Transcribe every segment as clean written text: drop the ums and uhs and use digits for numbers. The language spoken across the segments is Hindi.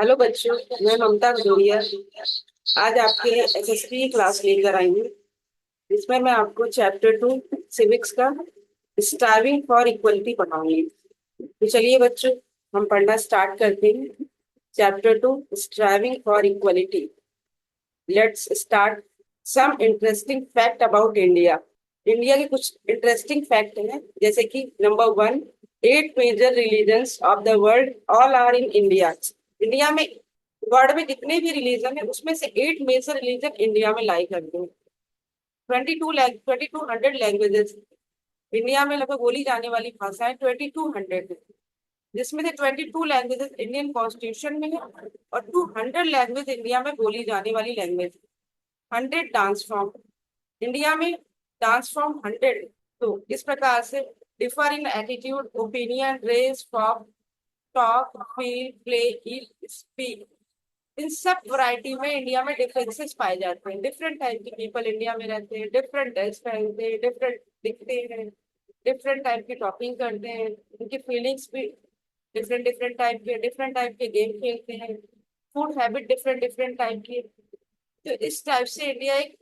हेलो बच्चों। मैं ममता भदौरिया आज आपके एसएसटी की क्लास लेकर आई हूँ। इसमें मैं आपको चैप्टर 2 सिविक्स का स्ट्राइविंग फॉर इक्वलिटी पढ़ाऊंगी। तो चलिए बच्चों, हम पढ़ना स्टार्ट करते हैं। Chapter 2 striving for equality. Let's start. Some interesting fact about India. India के कुछ इंटरेस्टिंग फैक्ट हैं, जैसे कि number 1, 8 major religions of the world all are in India. India में वर्ल्ड में जितने भी रिलीजन है उसमें से 8 मेजर रिलीजन इंडिया में लाई करते हैं। 2200 लैंग्वेजेस इंडिया में लगभग बोली जाने वाली भाषाएं 2200 है, जिसमें से 22 लैंग्वेजेस इंडियन कॉन्स्टिट्यूशन में है और 200 लैंग्वेज इंडिया में बोली जाने वाली लैंग्वेज। 100 डांस फॉर्म इंडिया में, डांस फॉर्म 100। तो इस प्रकार से differ in attitude, opinion, race, form, talk, feel, play, eat, speak. इन सब वैरायटी में इंडिया में डिफरेंसेस पाए जाते हैं। डिफरेंट टाइप के पीपल इंडिया में रहते हैं, डिफरेंट ड्रेस पहनते हैं, डिफरेंट दिखते हैं, डिफरेंट टाइप की टॉकिंग करते हैं, उनकी फीलिंग्स भी डिफरेंट टाइप के गेम खेलते हैं, food habit different different type की। तो इस टाइप से इंडिया एक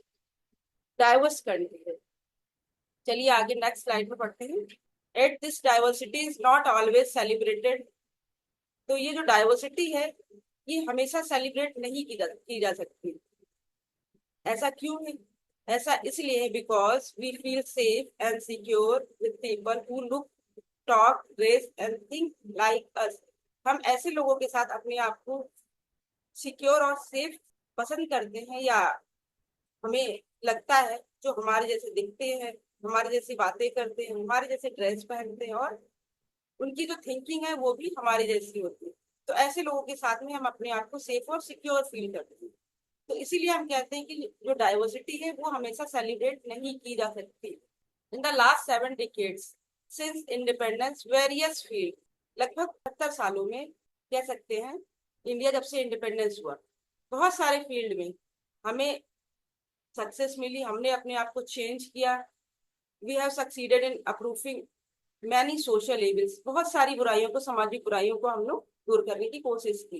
डाइवर्स कंट्री है। चलिए आगे नेक्स्ट स्लाइड में पढ़ते हैं। At this diversity is not always celebrated. तो ये जो डाइवर्सिटी है ये हमेशा सेलिब्रेट नहीं की जा सकती। ऐसा क्यों है? ऐसा इसलिए है because we feel safe and secure with people who look, talk, dress and think like us. हम ऐसे लोगों के साथ अपने आप को सिक्योर और सेफ पसंद करते हैं, या हमें लगता है जो हमारे जैसे दिखते हैं, हमारे जैसी बातें करते हैं, हमारे जैसे ड्रेस पहनते हैं, और उनकी जो थिंकिंग है वो भी हमारी जैसी होती है। तो ऐसे लोगों के साथ में हम अपने आप को सेफ और सिक्योर फील करते हैं। तो इसीलिए हम कहते हैं कि जो डाइवर्सिटी है वो हमेशा सेलिब्रेट नहीं की जा सकती। In the last 7 decades since independence various field, लगभग 70 सालों में कह सकते हैं, इंडिया जब से इंडिपेंडेंस हुआ बहुत सारे फील्ड में हमें सक्सेस मिली। हमने अपने आप को चेंज किया। We have succeeded in approving many social evils. बहुत सारी बुराइयों को, सामाजिक बुराइयों को हम लोग दूर करने की कोशिश की।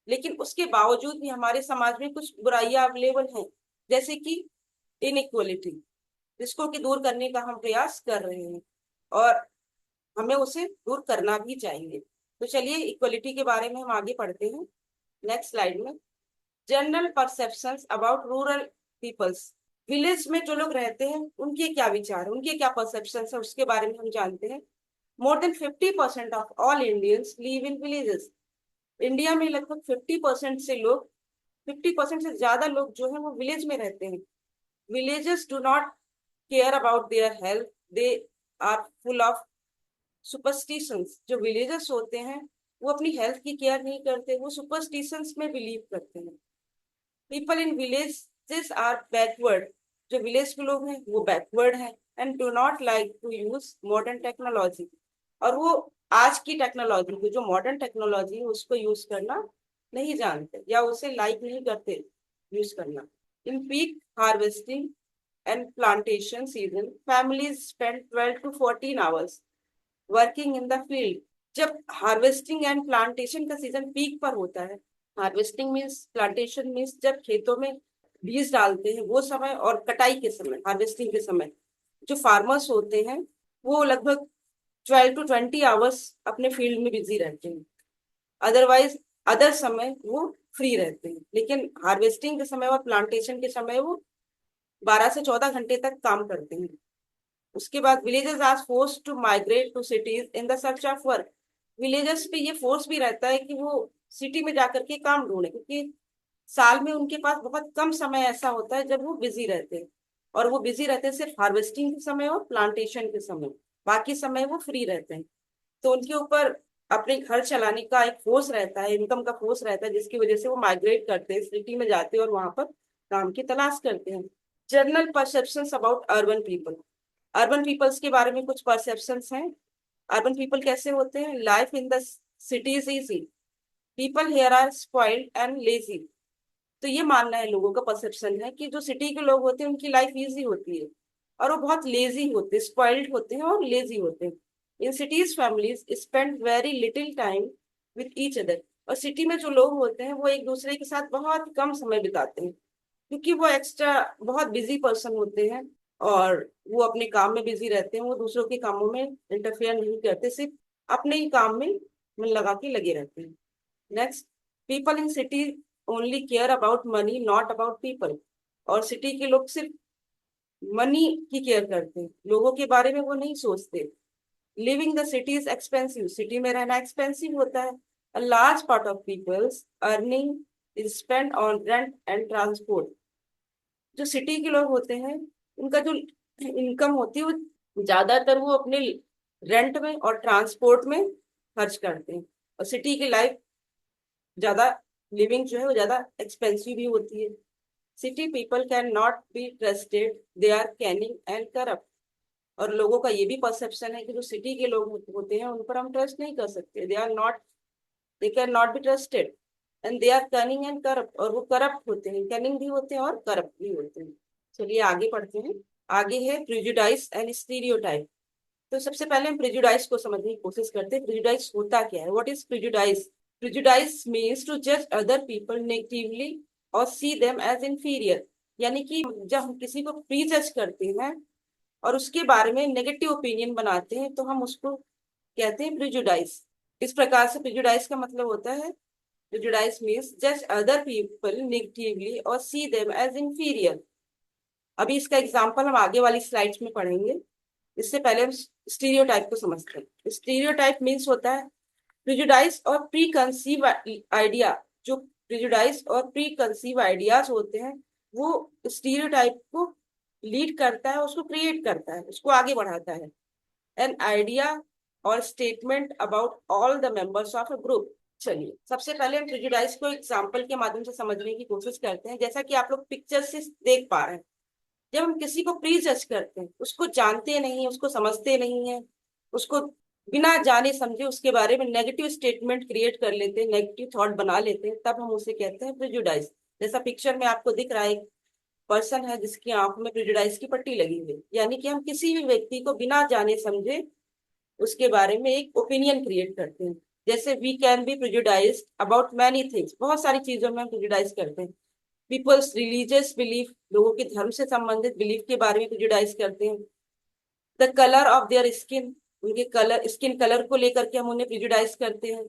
लेकिन उसके बावजूद भी हमारे समाज में कुछ बुराइयां अवेलेबल हैं, जैसे कि इनइक्वलिटी, जिसको कि दूर करने का हम प्रयास कर रहे हैं और हमें उसे दूर करना भी चाहिए। तो चलिए इक्वलिटी के बारे में हम आगे पढ़ते हैं नेक्स्ट स्लाइड में। General perceptions about rural peoples. Village में जो लोग रहते हैं उनके क्या विचार, उनके क्या परसेप्शन है, उसके बारे में हम जानते हैं। More than 50% of all Indians live in villages. India में लगभग 50% से लोग, 50% से ज्यादा लोग जो है वो विलेज में रहते हैं। Villages do not care about their health, they are full of superstitions. जो विलेजेस होते हैं वो अपनी हेल्थ की केयर नहीं करते, वो सुपरस्टिशंस में बिलीव करते हैं। People in villages are backward. जो विलेज के लोग हैं वो बैकवर्ड हैं and do not like to use modern technology. और वो आज की टेक्नोलॉजी को, जो मॉडर्न टेक्नोलॉजी है उसको यूज करना नहीं जानते या उसे लाइक नहीं करते यूज करना। In peak harvesting and plantation season families spend 12 to 14 hours working in the field. जब हार्वेस्टिंग एंड प्लांटेशन का सीजन पीक पर होता है, हार्वेस्टिंग मीन्स, प्लांटेशन मीन्स जब खेतों में बीज डालते हैं वो समय, और कटाई के समय, हार्वेस्टिंग के समय जो फार्मर्स होते हैं वो लगभग 12 to 20 आवर्स अपने फील्ड में बिजी रहते हैं। अदरवाइज अदर समय वो फ्री रहते हैं, लेकिन हार्वेस्टिंग के समय और प्लांटेशन के समय वो 12 से 14 घंटे तक काम करते हैं। उसके बाद villagers are force to migrate to cities in the search of work. Villagers पे ये फोर्स भी रहता है कि वो सिटी में जाकर के काम ढूंढे, क्योंकि साल में उनके पास बहुत कम समय ऐसा होता है जब वो बिजी रहते हैं, और वो बिजी रहते हैं सिर्फ हार्वेस्टिंग के समय और प्लांटेशन के समय। बाकी समय वो फ्री रहते हैं। तो उनके ऊपर अपने घर चलाने का एक फोर्स रहता है, इनकम का फोर्स रहता है, जिसकी वजह से वो माइग्रेट करते हैं, सिटी में जाते हैं और वहां पर काम की तलाश करते हैं। General perception about urban people. Urban peoples के बारे में कुछ परसेप्शंस हैं। अर्बन पीपल कैसे होते हैं? Life in the city is easy, people here are spoiled and lazy. तो ये मानना है, लोगों का परसेप्शन है कि जो सिटी के लोग होते हैं उनकी लाइफ इजी होती है और वो बहुत लेजी होते हैं, स्पॉइल्ड होते हैं और लेजी होते हैं। In cities families spend very little time with each other. और सिटी में जो लोग होते हैं वो एक दूसरे के साथ बहुत कम समय बिताते हैं, क्योंकि वो एक्स्ट्रा बहुत बिजी पर्सन होते हैं और वो अपने काम में बिजी रहते हैं। वो दूसरों के कामों में इंटरफेयर नहीं करते, सिर्फ अपने ही काम में मन लगा के लगे रहते हैं। Next, people in city only care about money, not about people. और सिटी के लोग सिर्फ मनी की केयर करते हैं, लोगों के बारे में वो नहीं सोचते। Living the city is expensive, city में रहना एक्सपेंसिव होता है। A large part of peoples earning is spend on rent and transport. जो सिटी के लोग होते हैं उनका जो इनकम होती है वो ज्यादातर वो अपने रेंट में और ट्रांसपोर्ट में खर्च करते हैं। और सिटी की लाइफ ज्यादा, लिविंग जो है वो ज्यादा एक्सपेंसिव भी होती है। City people can not be trusted, they are cunning and corrupt. और लोगों का ये भी परसेप्शन है कि जो सिटी के लोग होते हैं उन पर हम ट्रस्ट नहीं कर सकते, they are not, they can not be trusted and they are cunning and corrupt. और वो करप्ट होते हैं, कनिंग भी होते हैं और करप्ट भी होते हैं। चलिए आगे पढ़ते हैं। आगे है प्रिजुडाइज एंड स्टीरियोटाइप। तो सबसे पहले हम प्रिजुडाइज को समझने की कोशिश करते हैं। प्रिजुडाइज होता क्या है? What is prejudice? Prejudice means to जज अदर पीपल नेगेटिवली और सी देम एज इंफीरियर। यानी कि जब हम किसी को प्री जज करते हैं और उसके बारे में नेगेटिव ओपिनियन बनाते हैं तो हम उसको कहते हैं प्रिजुडाइज। इस प्रकार से प्रिजुडाइज का मतलब होता है, प्रिजुडाइज मीन्स जज अदर पीपल नेगेटिवली और सी देम एज इंफीरियर। अभी इसका एग्जाम्पल हम आगे वाली स्लाइड्स में पढ़ेंगे। इससे पहले हम स्टीरियोटाइप को समझते हैं। स्टीरियोटाइप मीन्स होता है प्रिजुडाइज और प्री कंसीव आइडिया। जो प्रिजुडाइज और प्री कंसीव आइडियाज होते हैं वो स्टीरियोटाइप को लीड करता है, उसको क्रिएट करता है, उसको आगे बढ़ाता है। एन आइडिया और statement about all the members of a group. चलिए सबसे पहले हम प्रिजुडाइज को एग्जाम्पल के माध्यम से समझने की कोशिश करते हैं। जैसा कि आप लोग पिक्चर से देख पा रहे हैं, जब हम किसी को प्री जज करते हैं, उसको जानते नहीं, उसको समझते नहीं है, उसको बिना जाने समझे उसके बारे में नेगेटिव स्टेटमेंट क्रिएट कर लेते हैं, नेगेटिव थॉट बना लेते हैं, तब हम उसे कहते हैं प्रिजुडाइज। जैसा पिक्चर में आपको दिख रहा है, एक पर्सन है जिसकी आंखों में प्रिजुडाइज की पट्टी लगी हुई है। यानी कि हम किसी भी व्यक्ति को बिना जाने समझे उसके बारे में एक ओपिनियन क्रिएट करते हैं। जैसे we can be prejudice about many things, बहुत सारी चीजों में हम प्रिजुडाइज करते हैं। पीपल्स रिलीजियस बिलीफ, लोगों के धर्म से संबंधित बिलीफ के बारे में प्रिजुडाइज करते हैं। The colour of their skin, उनके कलर, स्किन कलर को लेकर के हम उन्हें प्रिजुडाइज करते हैं।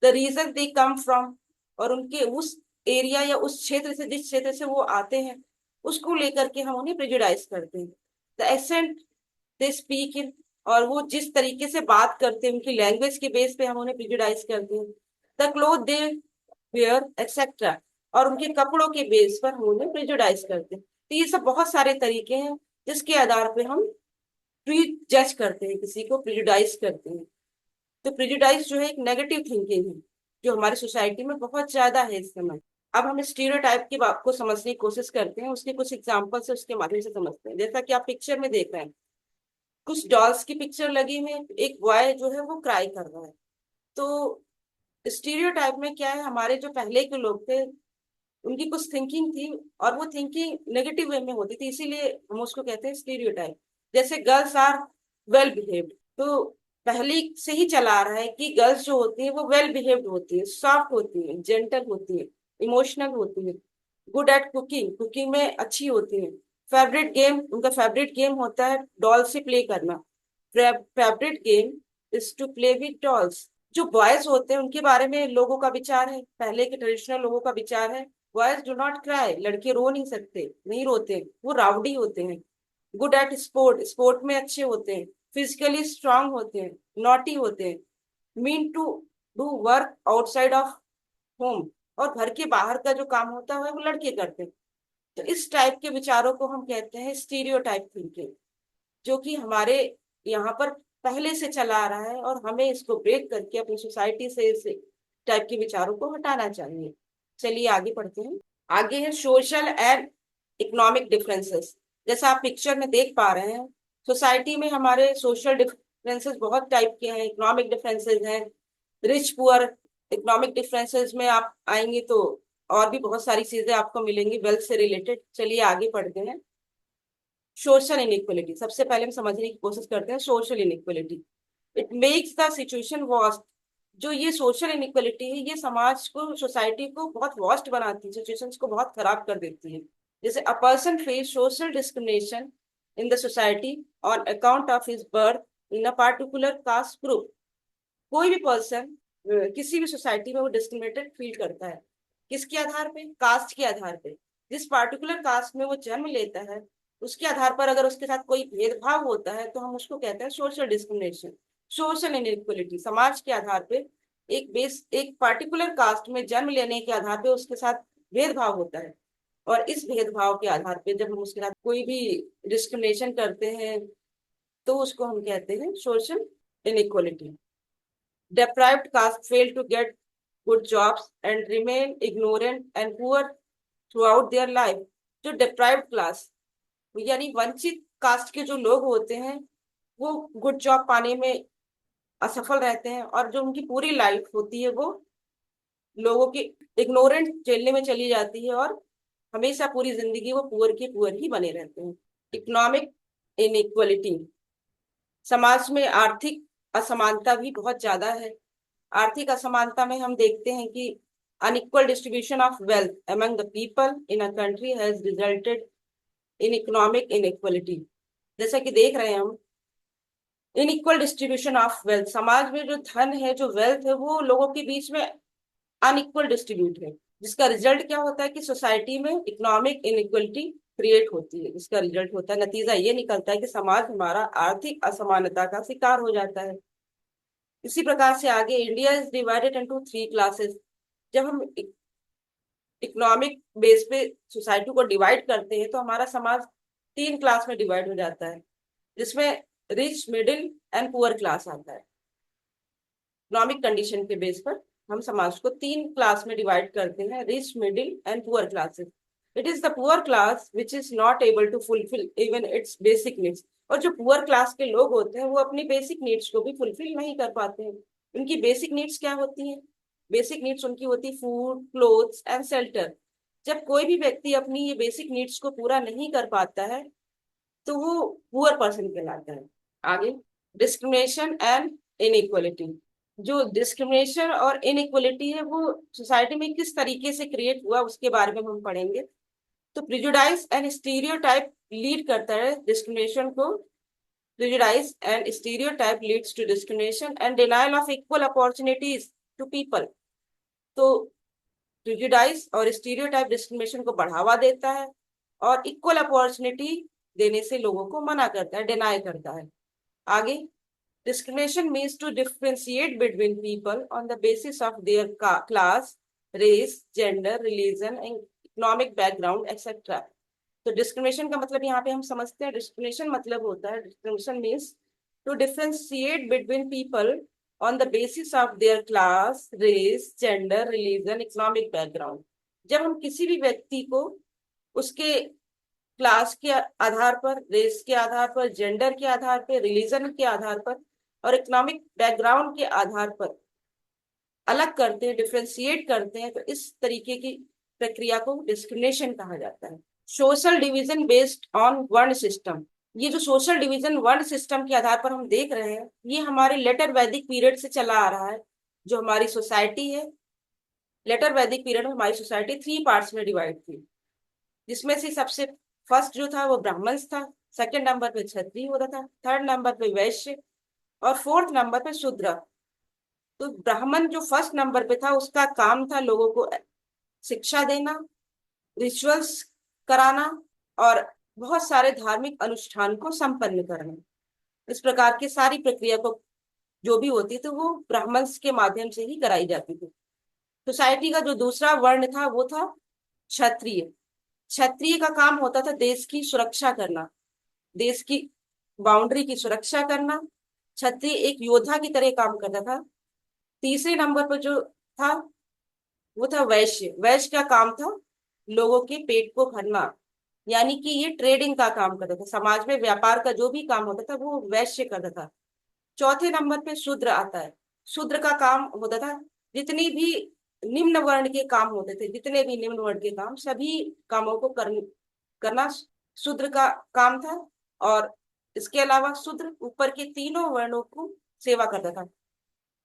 The region they come from, और उनके उस एरिया या उस क्षेत्र से, जिस क्षेत्र से वो आते हैं, उसको लेकर के हम उन्हें प्रिजुडाइज करते हैं। The accent they speak in, और वो जिस तरीके से बात करते हैं उनकी लैंग्वेज के बेस पे हम उन्हें प्रिजुडाइज करते हैं। The cloth they wear etcetera, और उनके कपड़ों के बेस पर हम उन्हें प्रिजुडाइज करते हैं। तो ये सब बहुत सारे तरीके हैं जिसके आधार पे हम प्री जज करते हैं, किसी को प्रिजुडाइज करते हैं। तो प्रिजुडाइज जो है एक नेगेटिव थिंकिंग है जो हमारी सोसाइटी में बहुत ज्यादा है इस समय। अब हम स्टीरियोटाइप की बात को समझने की कोशिश करते हैं, उसके कुछ एग्जांपल से उसके माध्यम से समझते हैं। जैसा कि आप पिक्चर में देख रहे हैं, कुछ डॉल्स की पिक्चर लगी हुई है, एक बॉय जो है वो क्राई कर रहा है। तो स्टीरियोटाइप में क्या है, हमारे जो पहले के लोग थे उनकी कुछ थिंकिंग थी और वो थिंकिंग नेगेटिव वे में होती थी, इसीलिए हम उसको कहते हैं स्टीरियोटाइप। जैसे गर्ल्स आर वेल बिहेव्ड, तो पहले से ही चला आ रहा है कि गर्ल्स जो होती है वो वेल बिहेव्ड होती है, सॉफ्ट होती है, जेंटल होती है, इमोशनल होती है, गुड एट कुकिंग, कुकिंग में अच्छी होती है। फेवरेट गेम, उनका फेवरेट गेम होता है डॉल से प्ले करना। Favourite game is to play with dolls. जो बॉयज होते हैं उनके बारे में लोगों का विचार है, पहले के ट्रेडिशनल लोगों का विचार है, बॉयज डू नॉट क्राई, लड़के रो नहीं सकते, नहीं रोते, वो राउडी होते हैं। गुड एट स्पोर्ट, स्पोर्ट में अच्छे होते हैं। फिजिकली स्ट्रांग होते हैं, नॉटी होते हैं। Mean to do work outside of home, और घर के बाहर का जो काम होता है वो लड़के करते हैं। तो इस टाइप के विचारों को हम कहते हैं स्टीरियोटाइप थिंकिंग, जो कि हमारे यहाँ पर पहले से चला आ रहा है और हमें इसको ब्रेक करके अपनी सोसाइटी से इस टाइप के विचारों को हटाना चाहिए। चलिए आगे पढ़ते हैं। आगे है सोशल एंड इकोनॉमिक डिफरेंसेस। जैसा आप पिक्चर में देख पा रहे हैं, सोसाइटी में हमारे सोशल डिफरेंसेस बहुत टाइप के हैं, इकोनॉमिक डिफरेंसेस हैं, रिच पुअर। इकोनॉमिक डिफरेंसेस में आप आएंगे तो और भी बहुत सारी चीजें आपको मिलेंगी वेल्थ से रिलेटेड। चलिए आगे पढ़ते हैं। सोशल इनइक्वलिटी, सबसे पहले हम समझने की कोशिश करते हैं social inequality. It makes the situation worst जो ये सोशल इनइक्वलिटी है, ये समाज को, सोसाइटी को बहुत वर्स्ट बनाती है, सिचुएशंस को बहुत खराब कर देती है। जैसे a person face social discrimination in the society on account of his birth in a particular caste group. कोई भी पर्सन किसी भी सोसाइटी में वो डिस्क्रिमिनेटेड फील करता है। किसके आधार पे? कास्ट के आधार पे। जिस पार्टिकुलर कास्ट में वो जन्म लेता है, उसके आधार पर अगर उसके साथ कोई भेदभाव होता है तो हम उसको कहते हैं सोशल डिस्क्रिमिनेशन, सोशल इनइक्वलिटी। समाज के आधार पे एक पार्टिकुलर कास्ट में जन्म लेने के आधार पे उसके साथ भेदभाव होता है। और इस भेदभाव के आधार पे जब हम उसके साथ कोई भी डिस्क्रिमिनेशन करते हैं तो उसको हम कहते हैं social inequality. Deprived caste fail to get good jobs and remain ignorant and poor throughout their life। जो deprived class यानी वंचित कास्ट के जो लोग होते हैं, वो गुड जॉब पाने में असफल रहते हैं, और जो उनकी पूरी लाइफ होती है वो लोगों की इग्नोरेंट झेलने में चली जाती है, और हमेशा पूरी जिंदगी वो पुअर के पुअर ही बने रहते हैं। इकोनॉमिक इनइक्वलिटी, समाज में आर्थिक असमानता भी बहुत ज्यादा है। आर्थिक असमानता में हम देखते हैं कि unequal distribution of wealth among the people in a country has resulted in economic inequality. जैसा कि देख रहे हैं हम, इनइक्वल डिस्ट्रीब्यूशन ऑफ वेल्थ, समाज में जो धन है, जो वेल्थ है, वो लोगों के बीच में अनइक्वल डिस्ट्रीब्यूट है, जिसका रिजल्ट क्या होता है कि सोसाइटी में इकोनॉमिक इनइक्वलिटी क्रिएट होती है। जिसका रिजल्ट होता है, नतीजा ये निकलता है कि समाज हमारा आर्थिक असमानता का शिकार हो जाता है। इसी प्रकार से आगे, India is divided into three classes. जब हम इकोनॉमिक बेस पे सोसाइटी को डिवाइड करते हैं तो हमारा समाज तीन क्लास में डिवाइड हो जाता है, जिसमें rich, middle and poor class आता है। इकोनॉमिक कंडीशन के बेस पर हम समाज को तीन क्लास में डिवाइड करते हैं, rich, middle and poor classes. It is the poor class which is not able to fulfil even its basic needs. और जो पुअर क्लास के लोग होते हैं वो अपनी बेसिक नीड्स को भी फुलफिल नहीं कर पाते हैं। उनकी बेसिक नीड्स क्या होती हैं? बेसिक नीड्स उनकी होती फूड, क्लोथ्स एंड शेल्टर। जब कोई भी व्यक्ति अपनी ये बेसिक नीड्स को पूरा नहीं कर पाता है तो वो पुअर पर्सन कहलाता है। आगे, डिस्क्रिमिनेशन एंड इनइक्वलिटी। जो डिस्क्रिमिनेशन और इनइक्वलिटी है वो सोसाइटी में किस तरीके से क्रिएट हुआ उसके बारे में हम पढ़ेंगे। तो प्रिजुडाइज एंड स्टीरियोटाइप लीड करता है डिस्क्रिमिनेशन को। Prejudice and stereotype leads to discrimination and denial of equal opportunities to people. तो प्रिजुडाइज और स्टीरियोटाइप डिस्क्रिमिनेशन को बढ़ावा देता है और इक्वल अपॉर्चुनिटी देने से लोगों को मना करता है, डिनाई करता है। आगे, discrimination means to differentiate between people on the basis of their class, race, gender, religion, and economic background, etc. तो डिस्क्रिमिनेशन का मतलब यहाँ पे हम समझते हैं, डिस्क्रिमिनेशन मतलब होता है, discrimination means to differentiate between people on the basis of their class, race, gender, religion, economic background. जब हम किसी भी व्यक्ति को उसके क्लास के आधार पर, रेस के आधार पर, जेंडर के आधार पर, रिलीजन के आधार पर और इकोनॉमिक बैकग्राउंड के आधार पर अलग करते हैं, डिफ्रेंशिएट करते हैं, तो इस तरीके की प्रक्रिया को डिस्क्रिमिनेशन कहा जाता है। सोशल डिवीजन बेस्ड ऑन वर्ण सिस्टम। ये जो सोशल डिवीजन वर्ण सिस्टम के आधार पर हम देख रहे हैं, ये हमारे लेटर वैदिक पीरियड से चला आ रहा है। जो हमारी सोसाइटी है, लेटर वैदिक पीरियड में हमारी सोसाइटी थ्री पार्ट्स में डिवाइड थी, जिसमें से सबसे फर्स्ट जो था वो ब्राह्मण्स था, सेकंड नंबर पे क्षत्रिय होता था, थर्ड नंबर पे वैश्य और फोर्थ नंबर पे शूद्र। तो ब्राह्मण जो फर्स्ट नंबर पे था, उसका काम था लोगों को शिक्षा देना, रिचुअल्स कराना और बहुत सारे धार्मिक अनुष्ठान को संपन्न करना। इस प्रकार की सारी प्रक्रिया को जो भी होती थी वो ब्राह्मण के माध्यम से ही कराई जाती थी। सोसाइटी का जो दूसरा वर्ण था वो था क्षत्रिय। क्षत्रिय का काम होता था देश की सुरक्षा करना, देश की बाउंड्री की सुरक्षा करना। क्षत्रिय एक योद्धा की तरह काम करता था। तीसरे नंबर पर जो था वो था वैश्य। वैश्य का काम था लोगों के पेट को भरना, यानी कि ये ट्रेडिंग का काम करता था। समाज में व्यापार का जो भी काम होता था वो वैश्य करता था। चौथे नंबर पे शूद्र आता है। शूद्र का काम होता था जितनी भी निम्न वर्ण के काम होते थे, जितने भी निम्न वर्ण के काम, सभी कामों को करना शूद्र का काम था। और इसके अलावा शूद्र ऊपर के तीनों वर्णों को सेवा करता था।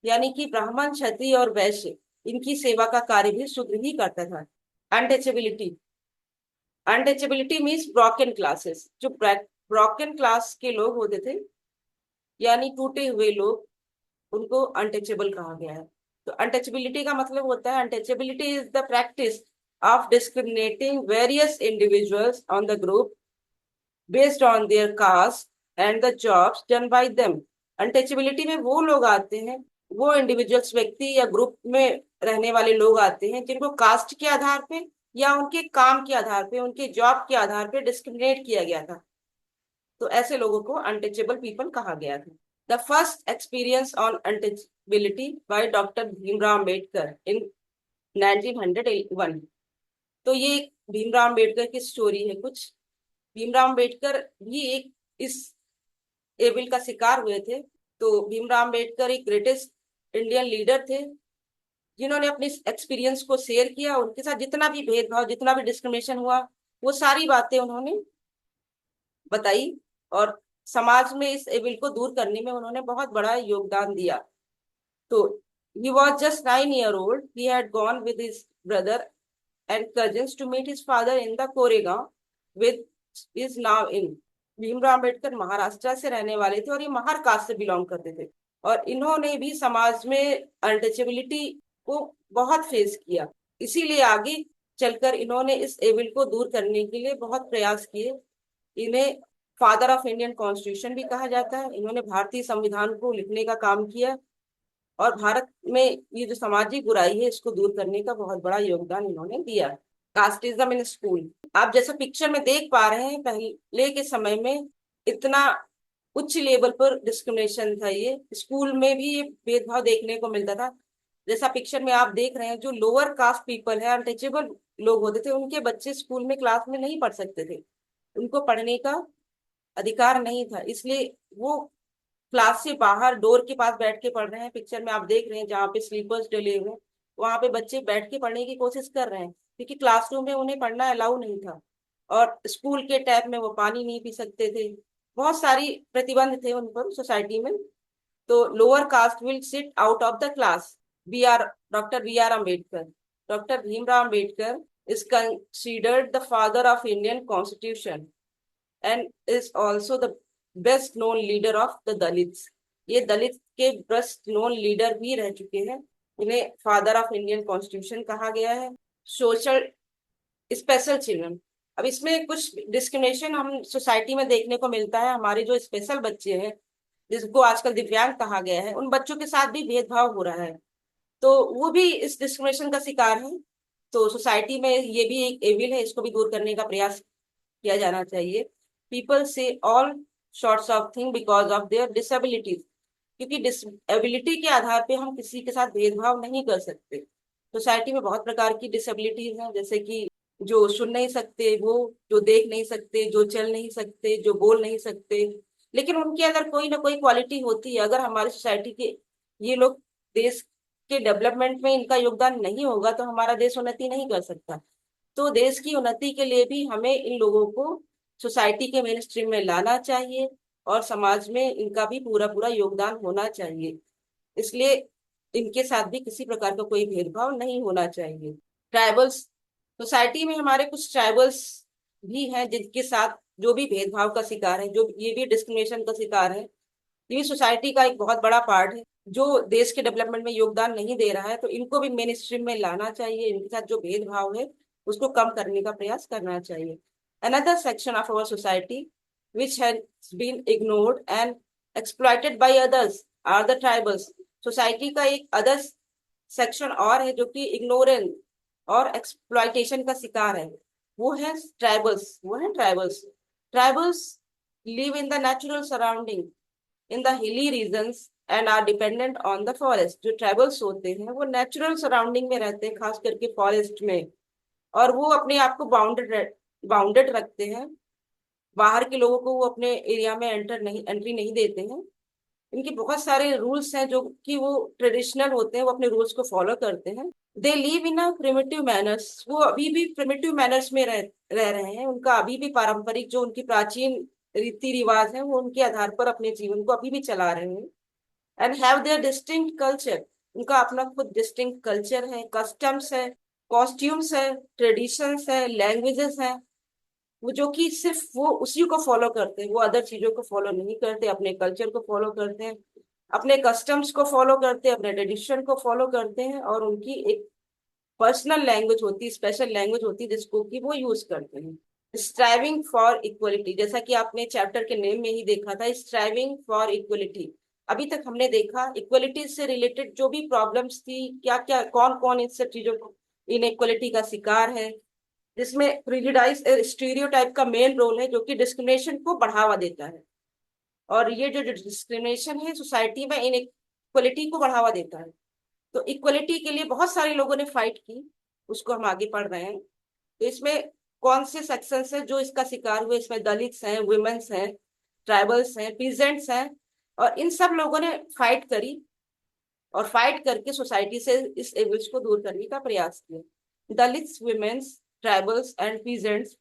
यानी कि ब्राह्मण, क्षत्रिय और वैश्य इनकी सेवा का कार्य भी शूद्र ही करता था। Untouchability, untouchability means broken classes. जो ब्रोकन क्लास के लोग होते थे, यानी टूटे हुए लोग, उनको अनटचेबल कहा गया है। तो अनटचेबिलिटी का मतलब होता है, untouchability is the practice of discriminating various individuals on the group based on their caste and the jobs done by them. Untouchability में वो लोग आते हैं, वो इंडिविजुअल्स, व्यक्ति या ग्रुप में रहने वाले लोग आते हैं जिनको कास्ट के आधार पे या उनके काम के आधार पे, उनके जॉब के आधार पे डिस्क्रिमिनेट किया गया था। तो ऐसे लोगों को अनटचेबल पीपल कहा गया था। The first experience on untouchability by doctor Bhimrao Ambedkar in 1901। तो ये भीमराव अम्बेडकर की स्टोरी है कुछ। भीमराव अम्बेडकर भी एक इस एविल का शिकार हुए थे। तो भीमराव अम्बेडकर एक ग्रेटेस्ट इंडियन लीडर थे जिन्होंने अपने एक्सपीरियंस को शेयर किया। उनके साथ जितना भी भेदभाव, जितना भी डिस्क्रिमिनेशन हुआ, वो सारी बातें उन्होंने बताई और समाज में इस एविल को दूर करने में उन्होंने बहुत बड़ा योगदान दिया। तो he was just 9 years old. He had gone with his brother and cousins to meet his father in the Koregaon, which is now in। Bhimrao Ambedkar Maharashtra से रहने वाले थे और ये महार कास्ट से बिलोंग करते थे। और इन्होंने भी समाज में अनटचेबिलिटी को बहुत फेस किया। इसीलिए आगे चलकर इन्होंने इस एविल को दूर करने के लिए बहुत प्रयास किए। इन्हें फादर ऑफ इंडियन कॉन्स्टिट्यूशन भी कहा जाता है। इन्होंने भारतीय संविधान को लिखने का काम किया और भारत में ये जो सामाजिक बुराई है इसको दूर करने का बहुत बड़ा योगदान इन्होंने दिया। कास्टिज्म इन स्कूल, आप जैसा पिक्चर में देख पा रहे हैं, पहले के समय में इतना उच्च लेवल पर डिस्क्रिमिनेशन था। ये स्कूल में भी ये भेदभाव देखने को मिलता था। जैसा पिक्चर में आप देख रहे हैं, जो लोअर कास्ट पीपल है, अनटचेबल लोग होते थे, उनके बच्चे स्कूल में क्लास में नहीं पढ़ सकते थे। उनको पढ़ने का अधिकार नहीं था, इसलिए वो क्लास से बाहर डोर के पास बैठ के पढ़ रहे हैं। पिक्चर में आप देख रहे हैं जहाँ पे स्लीपर्स डले हुए हैं, वहां पे बच्चे बैठ के पढ़ने की कोशिश कर रहे हैं क्योंकि क्लासरूम में उन्हें पढ़ना अलाउ नहीं था। और स्कूल के टैप में वो पानी नहीं पी सकते थे। बहुत सारी प्रतिबंध थे उन पर सोसाइटी में। तो lower caste will sit out of the class. B R doctor B R Ambedkar, doctor Bhimrao Ambedkar is considered the father of Indian constitution and is also the best known leader of the Dalits. ये दलित के बेस्ट नोन लीडर भी रह चुके हैं। इन्हें फादर ऑफ इंडियन कॉन्स्टिट्यूशन कहा गया है। सोशल स्पेशल चिल्ड्रन, अब इसमें कुछ डिस्क्रिमिनेशन हम सोसाइटी में देखने को मिलता है। हमारे जो स्पेशल बच्चे हैं, जिसको आजकल दिव्यांग कहा गया है, उन बच्चों के साथ भी भेदभाव हो रहा है। तो वो भी इस डिस्क्रिमिनेशन का शिकार है। तो सोसाइटी में ये भी एक एविल है, इसको भी दूर करने का प्रयास किया जाना चाहिए। पीपल से all sorts of thing because of their disabilities, क्योंकि डिसेबिलिटी के आधार पे हम किसी के साथ भेदभाव नहीं कर सकते। सोसाइटी में बहुत प्रकार की डिसेबिलिटीज हैं, जैसे कि जो सुन नहीं सकते, वो जो देख नहीं सकते, जो चल नहीं सकते, जो बोल नहीं सकते, लेकिन उनके अंदर कोई ना कोई क्वालिटी होती है। अगर हमारी सोसाइटी के ये लोग, देश के डेवलपमेंट में इनका योगदान नहीं होगा तो हमारा देश उन्नति नहीं कर सकता। तो देश की उन्नति के लिए भी हमें इन लोगों को सोसाइटी के मेन स्ट्रीम में लाना चाहिए और समाज में इनका भी पूरा पूरा योगदान होना चाहिए। इसलिए इनके साथ भी किसी प्रकार का कोई भेदभाव नहीं होना चाहिए। ट्राइबल्स, सोसाइटी में हमारे कुछ ट्राइबल्स भी हैं जिनके साथ जो भी भेदभाव का शिकार है, जो ये भी डिस्क्रिमिनेशन का शिकार है। ये सोसाइटी का एक बहुत बड़ा पार्ट है जो देश के डेवलपमेंट में योगदान नहीं दे रहा है। तो इनको भी मेन स्ट्रीम में लाना चाहिए। इनके साथ जो भेदभाव है उसको कम करने का प्रयास करना चाहिए। Another section of our society which has been ignored and exploited by others are the tribals। Society का एक अदर सेक्शन और है जो कि इग्नोरेंस और एक्सप्लॉइटेशन का शिकार है, वो है ट्राइबल्स। वो है tribals. Tribals live in the natural surrounding in the hilly regions and are dependent on the forest. जो ट्राइबल्स होते हैं वो नेचुरल सराउंडिंग में रहते हैं, खास करके फॉरेस्ट में, और वो अपने आप को बाउंडेड रखते हैं। बाहर के लोगों को वो अपने एरिया में एंट्री नहीं देते हैं। इनके बहुत सारे रूल्स हैं जो कि वो ट्रेडिशनल होते हैं, वो अपने रूल्स को फॉलो करते हैं। They live in a primitive manners. वो अभी भी प्रिमिटिव मैनर्स में रह रहे हैं। उनका अभी भी पारंपरिक जो उनकी प्राचीन रीति रिवाज है वो उनके आधार पर अपने जीवन को अभी भी चला रहे हैं। And have their distinct culture, उनका अपना खुद डिस्टिंक्ट कल्चर है, कस्टम्स है, कॉस्ट्यूम्स है, ट्रेडिशंस है, लैंग्वेजेस है, वो जो कि सिर्फ वो उसी को फॉलो करते हैं, वो अदर चीजों को फॉलो नहीं करते, अपने कल्चर को फॉलो करते हैं, अपने कस्टम्स को फॉलो करते हैं, अपने ट्रेडिशन को फॉलो करते हैं, और उनकी एक पर्सनल लैंग्वेज होती है, स्पेशल लैंग्वेज होती है जिसको कि वो यूज करते हैं। स्ट्राइविंग फॉर इक्वलिटी, जैसा कि आपने चैप्टर के नेम में ही देखा था, स्ट्राइविंग फॉर इक्वलिटी। अभी तक हमने देखा इक्वलिटी से रिलेटेड जो भी प्रॉब्लम्स थी, क्या क्या कौन कौन इन सब चीजों को इनइक्वलिटी का शिकार है, जिसमें प्रिजुडाइज स्टीरियोटाइप का मेन रोल है जो कि डिस्क्रिमिनेशन को बढ़ावा देता है। और ये जो डिस्क्रिमिनेशन है सोसाइटी में इनइक्वलिटी को बढ़ावा देता है। तो इक्वलिटी के लिए बहुत सारे लोगों ने फाइट की, उसको हम आगे पढ़ रहे हैं। तो इसमें कौन से सेक्शंस हैं जो इसका शिकार हुए, इसमें दलित्स हैं, वुमेन्स हैं, ट्राइबल्स हैं, पीजेंट्स हैं, और इन सब लोगों ने फाइट करी, और फाइट करके सोसाइटी से इस एविल्स को दूर करने का प्रयास किया। Dalits, womens, tribals and peasants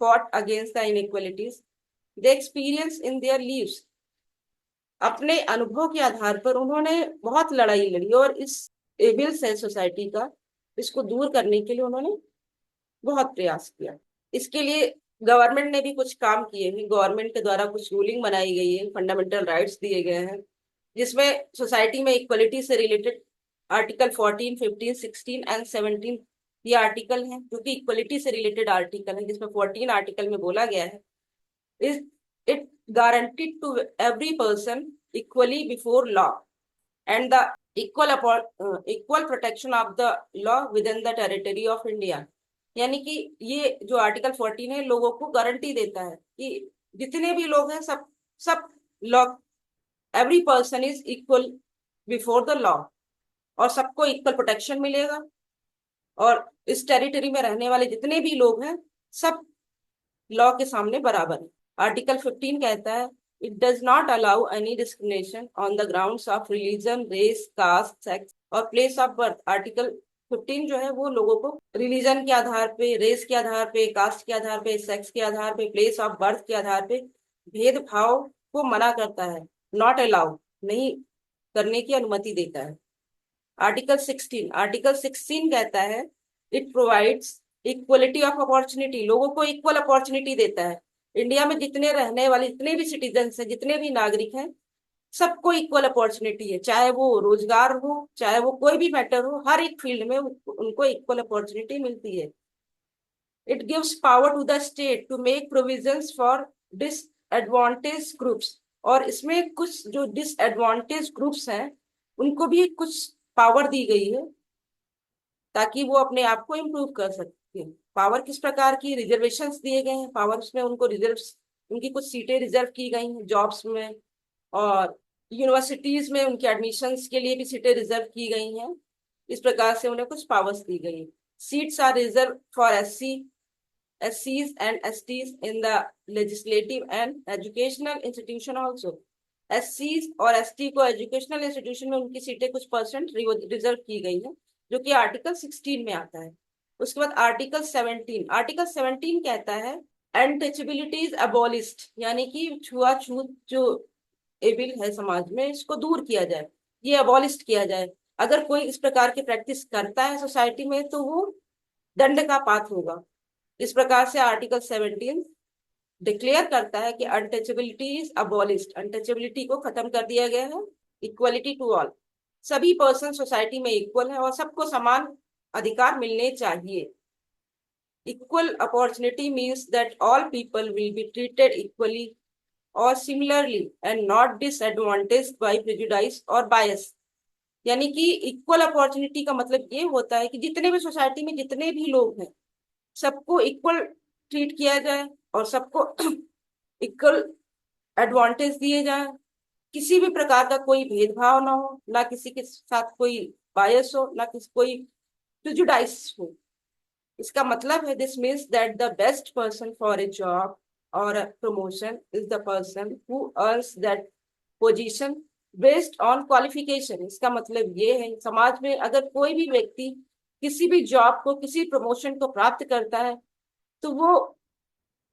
fought against the inequalities they experience in their lives। अपने अनुभव के आधार पर उन्होंने बहुत लड़ाई लड़ी, और इस एविल्स है सोसाइटी का, इसको दूर करने के लिए उन्होंने बहुत प्रयास किया। इसके लिए गवर्नमेंट ने भी कुछ काम किए हैं, गवर्नमेंट के द्वारा कुछ रूलिंग बनाई गई है, फंडामेंटल राइट्स दिए गए हैं, जिसमें सोसाइटी में इक्वलिटी से रिलेटेड आर्टिकल 14, 15, 16 एंड 17 ये आर्टिकल हैं जो कि इक्वलिटी से रिलेटेड आर्टिकल है, जिसमें 14 आर्टिकल में बोला गया है is it guaranteed to every person equally before law and the equal protection of the law within the territory of India। यानी कि ये जो आर्टिकल 14 है लोगों को गारंटी देता है कि जितने भी लोग हैं सब सब law, every person is equal before the law, और सबको इक्वल प्रोटेक्शन मिलेगा, और इस टेरिटरी में रहने वाले जितने भी लोग हैं सब लॉ के सामने बराबर है। आर्टिकल 15 कहता है it does not allow any discrimination on the grounds of religion, race, caste, sex और प्लेस ऑफ बर्थ। आर्टिकल 15 जो है वो लोगों को रिलीजन के आधार पे, रेस के आधार पे, कास्ट के आधार पे, सेक्स के आधार पे, प्लेस ऑफ बर्थ के आधार पे भेदभाव को मना करता है, नॉट अलाउ, नहीं करने की अनुमति देता है। आर्टिकल 16 कहता है it provides equality of opportunity, लोगों को इक्वल अपॉर्चुनिटी देता है। इंडिया में जितने रहने वाले जितने भी सिटीजन हैं, जितने भी नागरिक हैं, सबको इक्वल अपॉर्चुनिटी है, चाहे वो रोजगार हो, चाहे वो कोई भी मैटर हो, हर एक फील्ड में उनको इक्वल अपॉर्चुनिटी मिलती है। It gives power to the state to make provisions for disadvantage groups, और इसमें कुछ जो डिसएडवांटेज ग्रुप्स हैं उनको भी कुछ पावर दी गई है ताकि वो अपने आप को इम्प्रूव कर सकते हैं। पावर किस प्रकार की, रिजर्वेशंस दिए गए हैं, पावर में उनको रिजर्व, उनकी कुछ सीटें रिजर्व की गई हैं जॉब्स में, और यूनिवर्सिटीज में उनके एडमिशंस के लिए भी सीटें रिजर्व की गई हैं। इस प्रकार से उन्हें कुछ पावर्स दी गई। Seats are reserve for SCs and STs in the legislative and educational institution also। SCs और ST को एजुकेशनल इंस्टीट्यूशन में उनकी सीटें कुछ परसेंट रिजर्व की गई है, जो कि आर्टिकल 16 में आता है। उसके बाद आर्टिकल 17 कहता है अनटचेबिलिटी इज अबॉलिस्ड, यानी कि छुआछूत जो एविल है समाज में इसको दूर किया जाए, ये अबॉलिस्ट किया जाए। अगर कोई इस प्रकार की प्रैक्टिस करता है सोसाइटी में तो वो दंड का पात्र होगा। इस प्रकार से आर्टिकल 17 डिक्लेयर करता है कि अनटचेबिलिटी इज अबॉलिस्ड, अनटचेबिलिटी को खत्म कर दिया गया है। इक्वलिटी टू ऑल, सभी पर्सन सोसाइटी में इक्वल है और सबको समान अधिकार मिलने चाहिए। Equal opportunity means that all people will be treated equally और similarly and not disadvantaged by prejudice और बायस। यानी कि इक्वल अपॉर्चुनिटी का मतलब ये होता है कि जितने भी सोसाइटी में जितने भी लोग हैं सबको इक्वल ट्रीट किया जाए और सबको इक्वल एडवांटेज दिए जाए, किसी भी प्रकार का कोई भेदभाव ना हो, ना किसी के साथ कोई बायस हो, ना किसी कोई प्रेजुडिस हो। इसका मतलब है this means that the best person for a job और promotion is the person who earns that position based on qualification. इसका मतलब ये है समाज में अगर कोई भी व्यक्ति किसी भी जॉब को, किसी प्रमोशन को प्राप्त करता है तो वो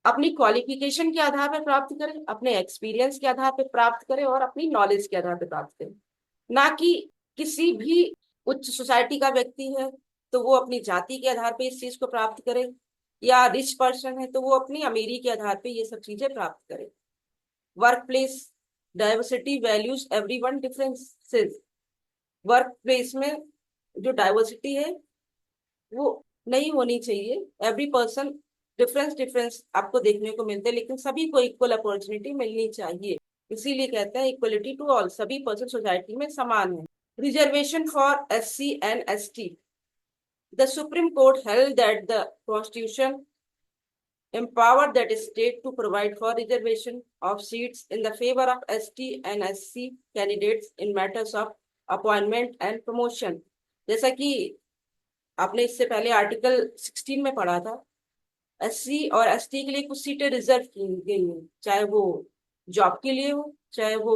अपनी क्वालिफिकेशन के आधार पर प्राप्त करें, अपने एक्सपीरियंस के आधार पर प्राप्त करें और अपनी नॉलेज के आधार पर प्राप्त करें। ना कि किसी भी उच्च सोसाइटी का व्यक्ति है तो वो अपनी जाति के आधार पे इस चीज को प्राप्त करे, या रिच पर्सन है तो वो अपनी अमीरी के आधार पे ये सब चीजें प्राप्त करे। Work place diversity values everyone differences. Work place में जो डाइवर्सिटी है वो नहीं होनी चाहिए। एवरी पर्सन डिफरेंस डिफरेंस आपको देखने को मिलते हैं, लेकिन सभी को इक्वल अपॉर्चुनिटी मिलनी चाहिए। इसीलिए कहते हैं इक्वलिटी टू ऑल, सभी पर्सन सोसाइटी में समान है। Reservation for SC and ST। The supreme court held that the constitution empowered that state to provide for reservation of seats in the favor of ST and SC candidates in matters of appointment and promotion। जैसा कि आपने इससे पहले आर्टिकल 16 में पढ़ा था, SC और ST के लिए कुछ सीटें रिजर्व की गई हैं, चाहे वो जॉब के लिए हो, चाहे वो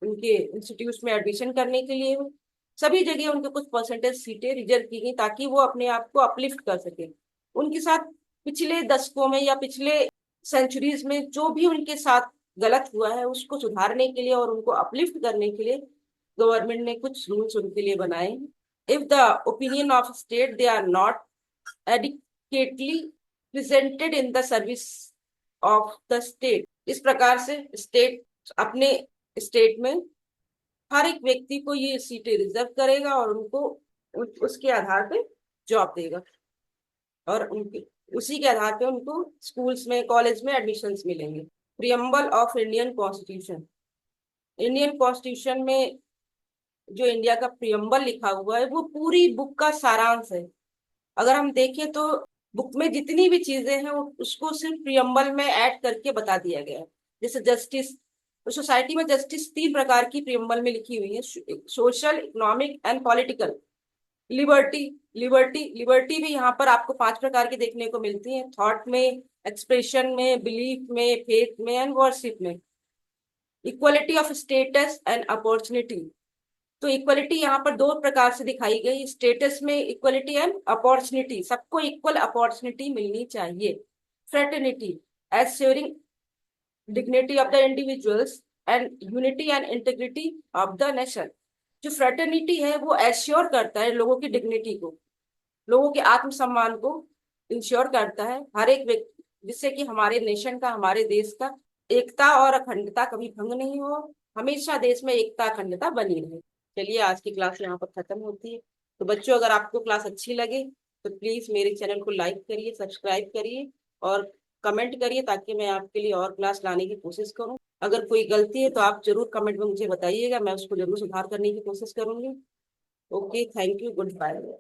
उनके इंस्टीट्यूट में एडमिशन करने के लिए हो। सभी जगह उनके कुछ परसेंटेज सीटें रिजर्व की गई ताकि वो अपने आप को अपलिफ्ट कर सके। उनके साथ पिछले दशकों में या पिछले सेंचुरीज में जो भी उनके साथ गलत हुआ है उसको सुधारने के लिए और उनको अपलिफ्ट करने के लिए गवर्नमेंट ने कुछ रूल्स उनके लिए बनाए हैं। If the opinion of state they are not adequately presented in the service of the state. इस प्रकार से स्टेट अपने स्टेट में हर एक व्यक्ति को ये सीटें रिजर्व करेगा और उनको उसके आधार पे जॉब देगा और उनके उसी के आधार पे उनको स्कूल्स में कॉलेज में एडमिशन्स मिलेंगे। Preamble of Indian constitution. Indian constitution में जो इंडिया का प्रियम्बल लिखा हुआ है वो पूरी बुक का सारांश है। अगर हम देखें तो बुक में जितनी भी चीजें हैं वो उसको सिर्फ प्रियम्बल में ऐड करके बता दिया गया है। जैसे जस्टिस, सोसाइटी में जस्टिस 3 प्रकार की प्रियम्बल में लिखी हुई है, social, economic and political. Liberty, liberty भी यहाँ पर आपको 5 प्रकार की देखने को मिलती है, थॉट में, एक्सप्रेशन में, बिलीफ में, फेथ में एंड वर्शिप में। Equality of status and opportunity. तो इक्वलिटी यहाँ पर 2 प्रकार से दिखाई गई, स्टेटस में इक्वलिटी एंड अपॉर्चुनिटी, सबको इक्वल अपॉर्चुनिटी मिलनी चाहिए। Fraternity, assuring dignity of the individuals and unity and integrity of the nation. जो फ्रेटर्निटी है वो एश्योर करता है लोगों की डिग्निटी को, लोगों के आत्मसम्मान को इंश्योर करता है हर एक व्यक्ति, जिससे कि हमारे नेशन का, हमारे देश का एकता और अखंडता कभी भंग नहीं हो, हमेशा देश में एकता अखंडता बनी रहे। चलिए आज की क्लास यहाँ पर खत्म होती है। तो बच्चों अगर आपको क्लास अच्छी लगे तो प्लीज मेरे चैनल को लाइक करिए, सब्सक्राइब करिए और कमेंट करिए ताकि मैं आपके लिए और क्लास लाने की कोशिश करूँ। अगर कोई गलती है तो आप जरूर कमेंट में मुझे बताइएगा, मैं उसको जरूर सुधार करने की कोशिश करूंगी। Okay, thank you, good bye.